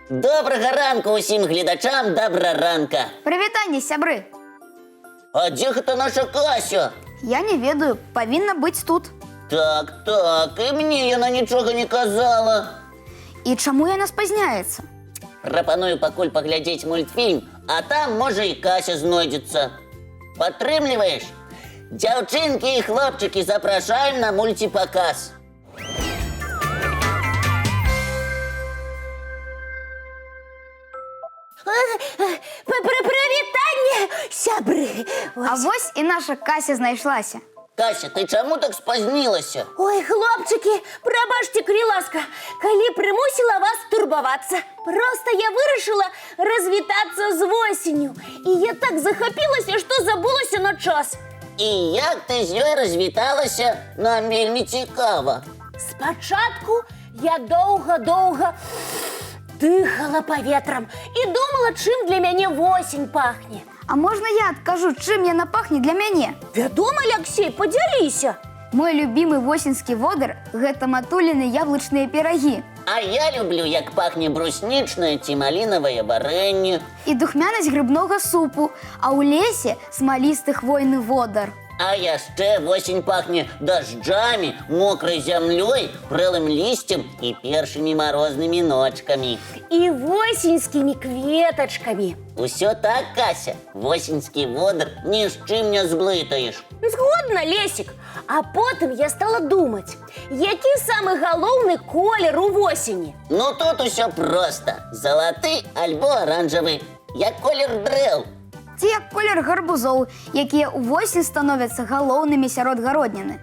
Добрага ранку усім гледачам, добра ранка. Прывітанне, сябры. А дзе гэта наша Кася? Я не ведаю, павінна быць тут. Так, і мне яна нічога не казала. І чаму яна спазняецца? Прапаную пакуль паглядзець мультфільм, а там можа і Кася знойдзецца. Падтрымліваеш? Дзяўчынкі і хлопчыкі, запрашаем на мульціпаказ. Прывітанне, сябры! А вось і наша Кася знайшлася. Кася, ты чаму так спазнілася? Ой, хлопчыкі, прабачце, калі ласка, калі прымусіла вас турбавацца. Просто я вырашыла развітацца з восенню. І я так захапілася, што забылася на час. І як ты з ёй развіталася, нам вельмі цікава. Спачатку я доўга дыхала паветрам і думала, чым для мяне восень пахне. А можна я адкажу, чым яна пахне для мяне? Вядома, Алексей, падзяліся. Мой любімы восеньскі водар – гэта матуліны яблычныя пірагі. А я люблю, як пахне бруснічнае ці малінавае варэнне. І духмянасць грыбнога супу, а ў лесе смалісты хвойны водар. А яшчэ восень пахне дажджамі, мокрай зямлёй, прэлым лісцем і першымі марознымі ночкамі. І восеньскімі кветачкамі. Усё так, Кася. Восеньскі водар ні з чым не зблытаеш. Згодна, Лесік. А потым я стала думаць, які самы галоўны колер у восені? Ну тут усё проста. Залаты альбо аранжавы, як колер дрэў. Ці як колер гарбузоў, якія ўвосень становяцца галоўнымі сярод гародніны.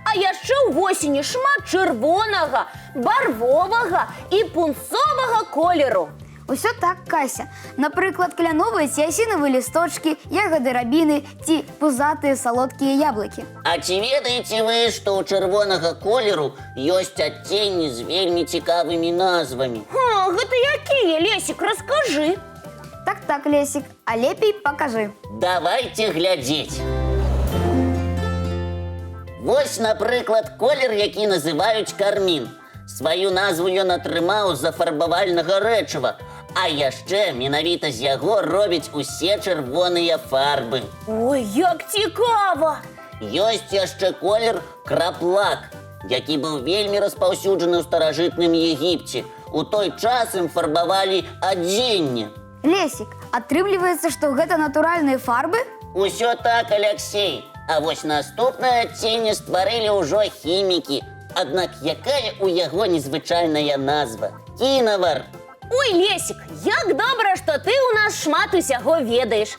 А яшчэ ў восені шмат чырвонага, барвовага і пунцовага колеру. Усё так, Кася. Напрыклад, кляновыя ці асінавыя лісточкі, ягады рабіны ці пузатыя салодкія яблыкі. А ці ведаеце вы, што ў чырвонага колеру ёсць адценні з вельмі цікавымі назвамі? Гэта якія, Лесік, раскажы. Так, Лесік, а лепей пакажы. Давайте глядзець. Вось, напрыклад, колер, які называюць кармін. Сваю назву ён атрымаў з афарбавальнага рэчыва, а яшчэ менавіта з яго робяць усе чырвоныя фарбы. Ой, як цікава! Ёсць яшчэ колер краплак, які быў вельмі распаўсюджаны ў старажытным Егіпце. У той час ім фарбавалі адзенне. Лесік, атрымліваецца, што гэта натуральныя фарбы? Усё так, Алексей. А вось наступнае адценне стварылі ўжо хімікі. Аднак якая ў яго незвычайная назва? Кінавар. Ой, Лесік, як добра, што ты ў нас шмат усяго ведаеш.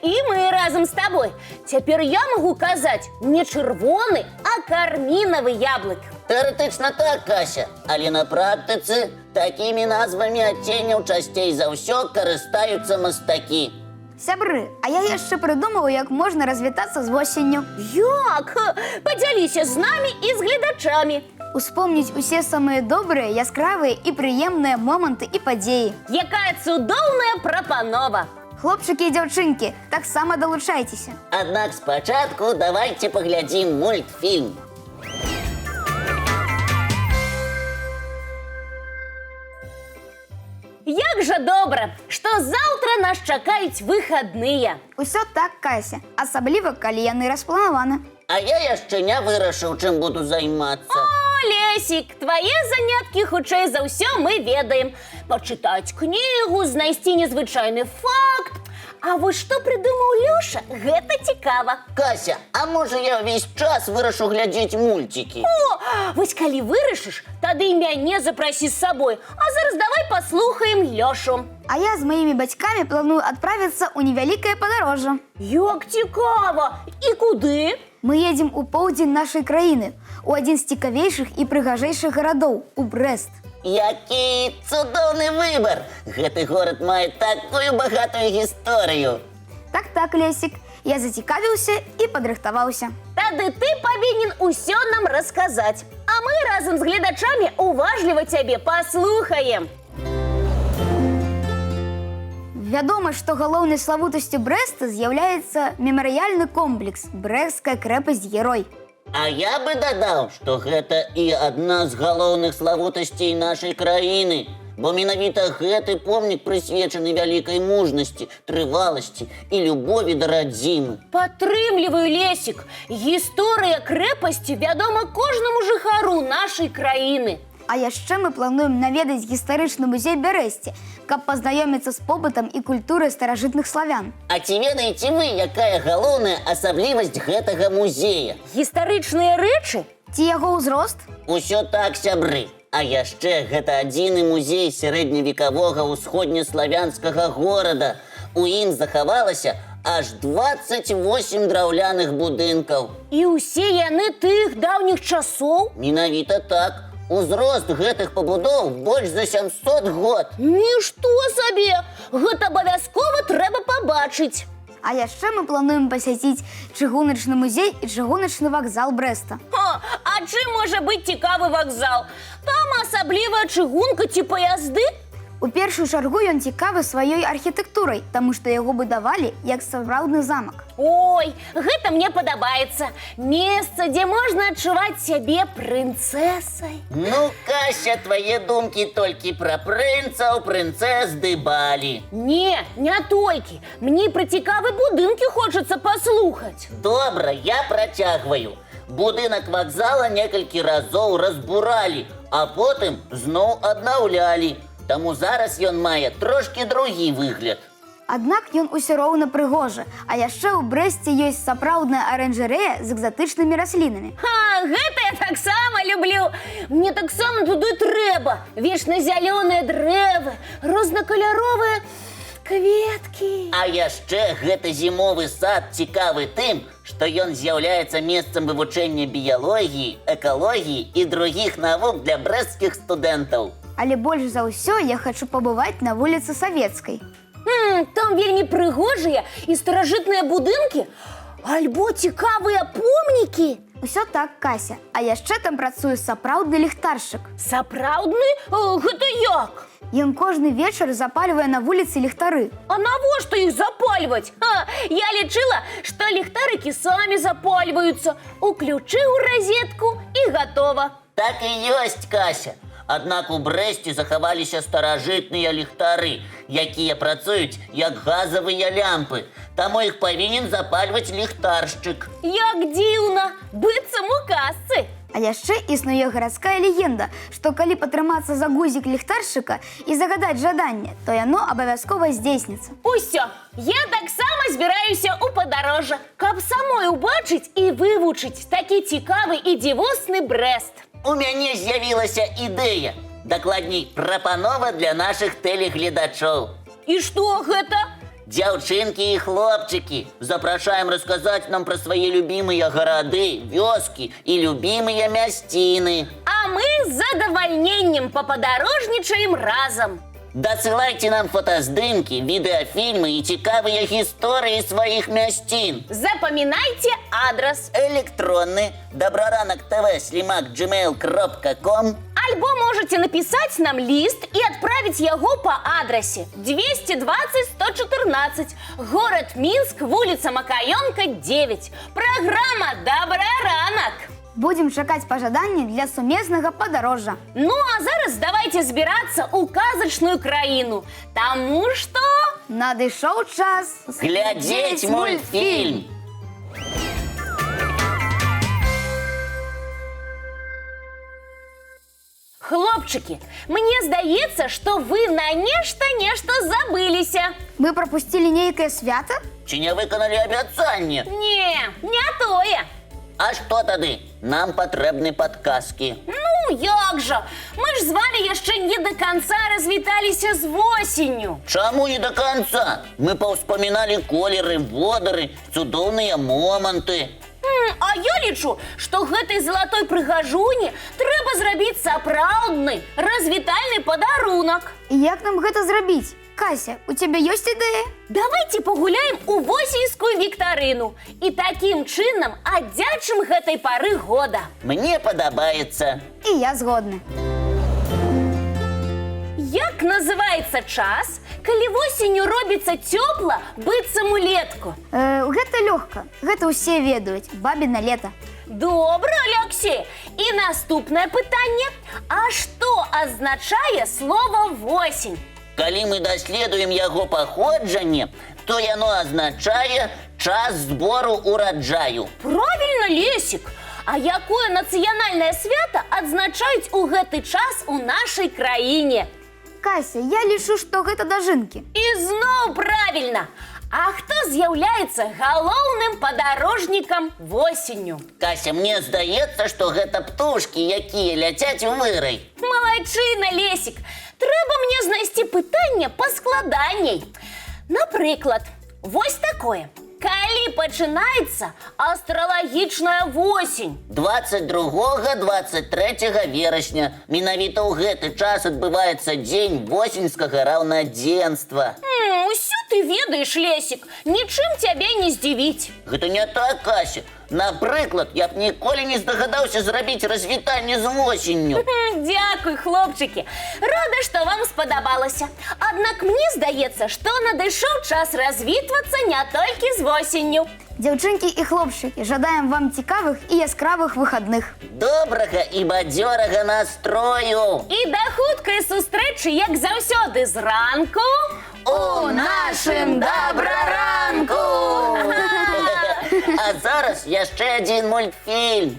І мы разам з табой. Цяпер я магу казаць не чырвоны, а кармінавы яблык. Тэарэтычна так, Кася, але на практыцы такімі назвамі адценняў часцей за ўсё карыстаюцца мастакі. Сябры, а я яшчэ прыдумаў, як можна развітацца з восенню. Як? Падзяліся з намі і з гледачамі. Успомніць усе самыя добрыя, яскравыя і прыемныя моманты і падзеі. Якая цудоўная прапанова! Хлопчыкі і дзяўчынкі, таксама далучайцеся. Аднак спачатку давайте паглядзім мультфільм. Як жа добра, што заўтра нас чакаюць выхадныя. Усё так, Кася, асабліва, калі яны распланаваны. А я яшчэ не вырашыў, чым буду займацца. О, Лесік, твае заняткі хутчэй за ўсё мы ведаем. Пачытаць кнігу, знайсці незвычайны факт. А вось што прыдумаў Лёша, гэта цікава. Кася, а можа я ўвесь час вырашу глядзець мульцікі? О, вось калі вырашыш, тады і мяне запрасі з сабой. А зараз давай паслухаем Лёшу. А я з маімі бацькамі планую адправіцца ў невялікае падарожжа. Як цікава! І куды? Мы едзем у поўдзень нашай краіны, у адзін з цікавейшых і прыгажэйшых гарадоў, у Брэст. Які цудоўны выбар! Гэты горад мае такую багатую гісторыю. Так, Лесік, я зацікавіўся і падрыхтаваўся. Тады ты павінен усё нам расказаць. А мы разам з гледачамі уважліва цябе паслухаем. Вядома, што галоўнай славутасцю Брэста з'яўляецца мемарыяльны комплекс «Брэсцкая крэпасць-герой». А я бы дадаў, што гэта і адна з галоўных славутасцей нашай краіны. бо менавіта гэты помнік прысвечаны вялікай мужнасці, трываласці і любові да радзімы. Падтрымліваю, Лесік. Гісторыя крэпасці вядома кожнаму жыхару нашай краіны. А яшчэ мы плануем наведаць гістарычны музей Бярэсці, каб пазнаёміцца з побытам і культурай старажытных славян. А ці ведаеце вы, якая галоўная асаблівасць гэтага музея? Гістарычныя рэчы? Ці яго ўзрост? Усё так, сябры. А яшчэ гэта адзіны музей сярэдневекавога ўсходнеславянскага горада. У ім захавалася аж 28 драўляных будынкаў. І ўсе яны тых даўніх часоў? Менавіта так. Узрост гэтых пабудоў больш за 700 год. Нішто сабе! Гэта абавязкова трэба пабачыць. А яшчэ мы плануем пасяціць чыгуначны музей і чыгуначны вакзал Брэста. А чым можа быць цікавы вакзал? Там асаблівая чыгунка ці паязды? У першую чаргу ён цікавы сваёй архітэктурай, таму што яго будавалі як сапраўдны замак. Ой, гэта мне падабаецца. Месца, дзе можна адчуваць сябе прынцэсай. Ну, Кася, твае думкі толькі пра прынцаў, прынцэс ды балі. Не толькі. Мне пра цікавыя будынкі хочацца паслухаць. Добра, я працягваю. Будынак вакзала некалькі разоў разбуралі, а потым зноў аднаўлялі. Таму зараз ён мае трошкі другі выгляд. Аднак ён усё роўна прыгожы, а яшчэ ў Брэсце ёсць сапраўдная аранжарэя з экзатычнымі раслінамі. Гэта я таксама люблю. Мне таксама туды трэба. Вечна зялёныя дрэвы, рознакаляровыя кветкі. А яшчэ гэта зімовы сад цікавы тым, што ён з'яўляецца месцам вывучэння біялогіі, экалогіі і другіх навук для брэсцкіх студэнтаў. Але больш за ўсё я хачу пабываць на вуліцы Савецкай. Там вельмі прыгожыя і старажытныя будынкі, альбо цікавыя помнікі. Усё так, Кася. А яшчэ там працуе сапраўдны ліхтаршчык. Сапраўдны? Гэта як? Ён кожны вечар запальвае на вуліцы ліхтары. А навошта іх запальваць? Я лічыла, што ліхтарыкі самі запальваюцца. Уключыў розетку і гатова. Так і ёсць, Кася. Аднак у Брэсце захаваліся старажытныя ліхтары, якія працуюць як газавыя лямпы. Таму іх павінен запальваць ліхтаршчык. Як дзіўна, быццам у казцы. А яшчэ існуе гарадская легенда, што калі патрымацца за гузік ліхтаршчыка і загадаць жаданне, то яно абавязкова здзейсніцца. Усё, я таксама збіраюся ў падарожжа, каб самой убачыць і вывучыць такі цікавы і дзівосны Брэст. У мяне з'явілася ідэя. Дакладней, прапанова для нашых тэлегледачоў. І што гэта? Дзяўчынкі і хлопчыкі, запрашаем расказаць нам пра свае любімыя гарады, вёскі і любімыя мясціны. А мы з задавальненнем пападарожнічаем разам. Дасылайце нам фотаздымкі, відэафільмы і цікавыя гісторыі сваіх мясцін. Запамінайце адрас. Электронны доброраnak.tv@gmail.com. Альбо можете напісаць нам ліст і адправіць яго па адрасе 220-114, горад Мінск, вуліца Макаёнка, 9. Праграма «Добры ранак». Будзем чакаць пажаданні для сумеснага падарожжа. Ну, а зараз давайте збірацца ў казачную краіну, таму што... Надышоў час Глядзець мультфільм! Хлопчыкі, мне здаецца, што вы на нешта забыліся. Мы прапусцілі нейкае свята? Ці не выканалі абяцанне? Не тое. А што тады? Нам патрэбны падказкі. Ну, як жа? Мы ж з вами яшчэ не да канца развіталіся з восенню. Чаму не до конца? Мы паўспаміналі колеры, водары, цудоўныя моманты. А я лічу, што гэтай залатой прыгажуні трэба зрабіць сапраўдны развітальны падарунак. І як нам гэта зрабіць? Кася, у цябе ёсць ідэя? Давайте пагуляем у восеньскую віктарыну і такім чынам аддзячым гэтай пары года. Мне падабаецца. І я згодна. Як называецца час, калі восенню робіцца цёпла, быццам улетку? Гэта лёгка. Гэта ўсе ведаюць. Бабіна лета. Добре, Алексей. І наступне питання. А що означає слово «восінь»? Калі мы даследуем яго паходжанне, то яно азначае час збору ураджаю. Правильно, Лесик. А якое нацыянальнае свята адзначаюць у гэты час у нашай краіне? Кася, я лічу, што гэта дажынкі. І зноў правильно. А хто з'яўляецца галоўным падарожнікам восенню? Кася, мне здаецца, што гэта птушкі, якія ляцяць вырай. Малайчына, Лесик. Трэба мне знайсці пытанне паскладаней. Напрыклад, вось такое. Калі пачынаецца астралагічная восень? 22-23 верасня. Менавіта ў гэты час адбываецца дзень восеньскага раўнадзенства. Усё ты ведаеш, Лесик. Нічым цябе не здзівіць. Гэта не так, Кася. Напрыклад, я б ніколі не здагадаўся зрабіць развітанне з восенню. Дзякуй, хлопчыкі. Рада, што вам спадабалася. Аднак мне здаецца, што надышоў час развітвацца не толькі з восенню. Дзяўчынкі і хлопчыкі, жадаем вам цікавых і яскравых выхадных. Добрага і бадзёрага настрою. І да хуткай сустрэчы, як заўсёды, зранку У нашым добраранку! А зараз яшчэ адзін мультфільм.